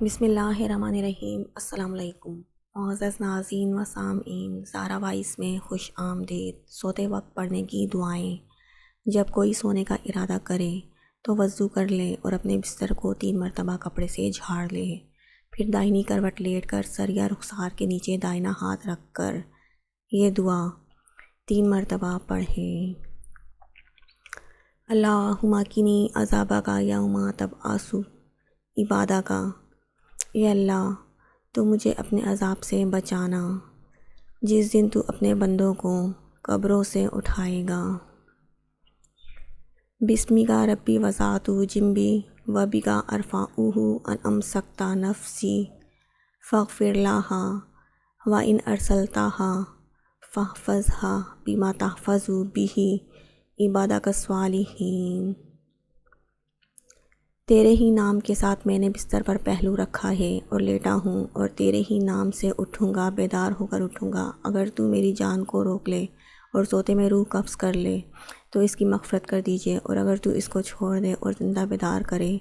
بسم اللہ الرحمن الرحیم۔ السلام علیکم معزز ناظرین و سامعین، زہرا وائس میں خوش آمدید۔ سوتے وقت پڑھنے کی دعائیں۔ جب کوئی سونے کا ارادہ کرے تو وضو کر لے اور اپنے بستر کو 3 مرتبہ کپڑے سے جھاڑ لے، پھر دائنی کروٹ لیٹ کر سر یا رخسار کے نیچے دائنا ہاتھ رکھ کر یہ دعا 3 مرتبہ پڑھیں۔ اللہم قنی عذابک یوم تبعث عبادک۔ اے اللہ، تو مجھے اپنے عذاب سے بچانا جس دن تو اپنے بندوں کو قبروں سے اٹھائے گا۔ بسمک ربی وضعت جنبی و بک ارفعہ ان امسکت نفسی فاغفر لہا وان ارسلتہا فاحفظھا بما تحفظ بہ عبادک الصالحین۔ تیرے ہی نام کے ساتھ میں نے بستر پر پہلو رکھا ہے اور لیٹا ہوں، اور تیرے ہی نام سے اٹھوں گا، بیدار ہو کر اٹھوں گا۔ اگر تو میری جان کو روک لے اور سوتے میں روح قبض کر لے تو اس کی مغفرت کر دیجیے، اور اگر تو اس کو چھوڑ دے اور زندہ بیدار کرے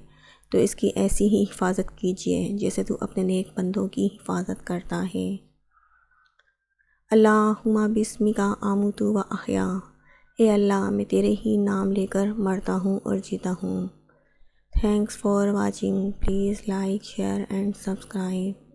تو اس کی ایسی ہی حفاظت کیجیے جیسے تو اپنے نیک بندوں کی حفاظت کرتا ہے۔ اللہم بسمک اموت و احیا۔ اے اللہ، میں تیرے ہی نام لے کر مرتا ہوں اور جیتا ہوں۔ Thanks for watching. Please like, share and subscribe.